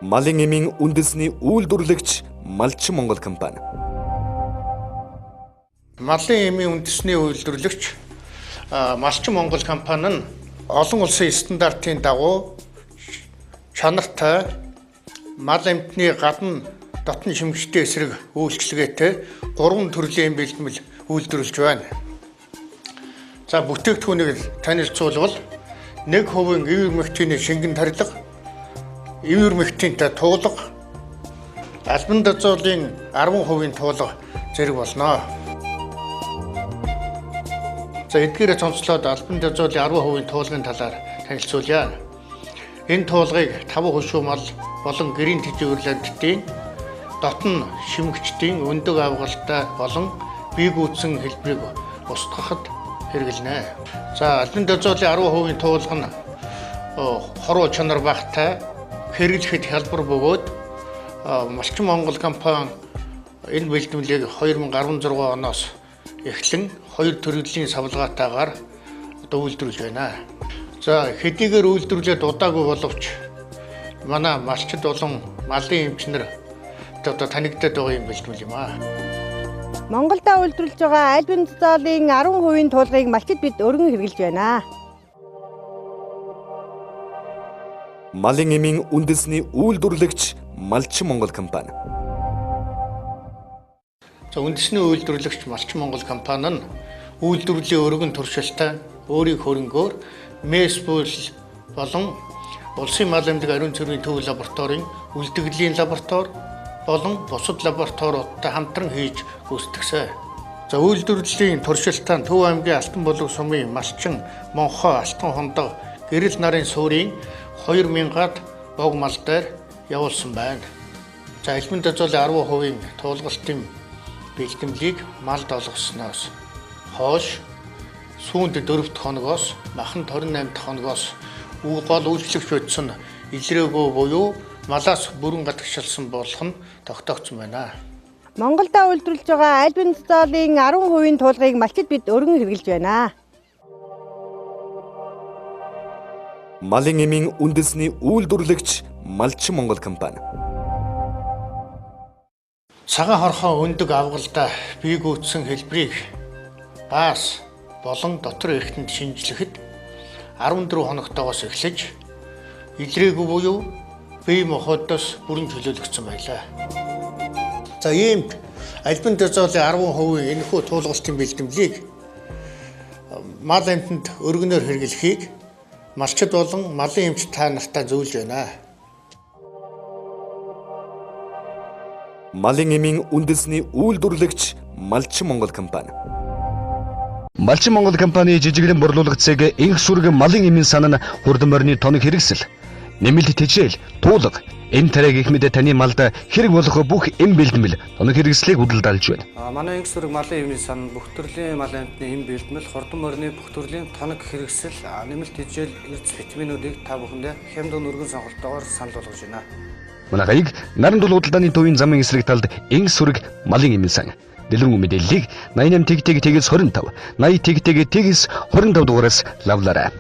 Малын эмийн үндэсний үйлдвэрлэгч Малчин Монгол компани. Малын эмийн үндэсний үйлдвэрлэгч Малчин Монгол компани нь олон улсын стандартын дагуу чанартай мал амьтны гадна дотн шимэгчтэй эсрэг үйлчилгээтэй 3 төрлийн бэлтгэл үйлдвэрлэж байна. За бүтээгдэхүүнийг танилцуулбал 1% ивэрмэгтийн шингэн тарилга, ивэрмэгтийнтэй туулга, албан дазуулын 10% туулга зэрэг болно. За эдгээрээ цонцлоод албан дазуулын 10% туулгын талаар танилцуулъя. Энэ туулгыг 5 хушуу мал болон гэрийн тэжээвэрлэлтийн дотн шимэгчдийн өндөг авгалтай болон бие гүйцэн хэлбэрийг устгахад хэрэглэнэ. За албан дазуулын 10% туулга нь хоруу чанар багтай хэрэглэхэд хялбар бөгөөд Малчин Монгол компани энэ бэлтгэлийг 2016 оноос эхлэн 2 төрлийн савлгаатайгаар үйлдвэрлэж байна. За хэдийгээр үйлдвэрлээд удаагүй боловч манай малчид болон малын эмчнэр танигдаад байгаа юм бэлтгэл юм аа. Монголда үйлдвэрлэж байгаа албан дазуулын 10% туулгыг малчид бид өргөн хэрэглэж байна. Малын эмийн үндэсний үйлдвэрлэгч Малчин Монгол компани. За үндэсний үйлдвэрлэгч Малчин Монгол компани нь үйлдвэрлэлийн өргөн туршилтаа өөрийн хөрөнгөөр МЭС-бүл болон улсын мал амьд ариун цэврийн төв лабораторийн үлдэгдлийн лаборатори болон бусад лабораториудтай хамтран хийж гүйцэтгсэн. За үйлдвэрлэлийн туршилтаа Төв аймгийн Алтан булаг сумын Малчин, Монхоо, Алтан хондог гэрэл нарын суурийн 2000-аад бог мал дээр явуулсан байна. За албан дазуулын 10% туулгалтын бэлтгэлийг малд олгосноос хойш сүүнд 4 дахь хоногоос махан 28 дахь хоногоос гол үйлчлэгч бодсон илрээгүй буюу малаас бүрэн гадагшилсан болох нь тогтоогдсон байна. Монголда үйлдвэрлэж байгаа албан дазуулын 10% туулгыг малчид бид өргөн хэрэглэж байна. Малын эмийн үндэсний үйлдвэрлэгч Малчин Монгол компани. Цагаан хорхоо өндөг авгалдаа бие гүйцэн хэлбэрийг баас болон дотор эрхэнд шинжлэхэд 14 хоногтойгоос эхлэж илрээгүй буюу бие махбодоос бүрэн чөлөөлөгдсөн байлаа. За иймд албан дазуулын 10% энэхүү туулгалтын бэлтгэлийг мал амьтанд өргөнөөр хэрэглэхийг малчид болон малын эмч та нартай зөвлөж байна. Малын эмийн үндэсний үйлдвэрлэгч Малчин Монгол компани. Малчин Монгол компани жижигхэн борлуулагчийг инх сүрэг малын эмийн санаа хурдан морины тоног хэрэгсэл, нэмэлт тэжээл, туулга, эм тарай гэх мэт таны малд хэрэг болох бүх эм бэлтгэл тоног хэрэгслийг худалдаалж байна. Манай инх сүрэг малын эмийн санаа бүх төрлийн мал амьтны эм бэлтгэл, хурдан морины бүх төрлийн тоног хэрэгсэл, нэмэлт тэжээл, эрдэс витаминуудыг та бүхэндээ хямд өргөн сонголтоогоор санал болгож байна. Манайхыг Нарандул худалдааны төвийн замын эсрэг талд инх сүрэг малын эмийн сан дэлгэрэнгүй мэдээллийг 88 тэгтэг тэгээс 25 80 тэгтэг тэгээс 25 дугаараас лавлаарай.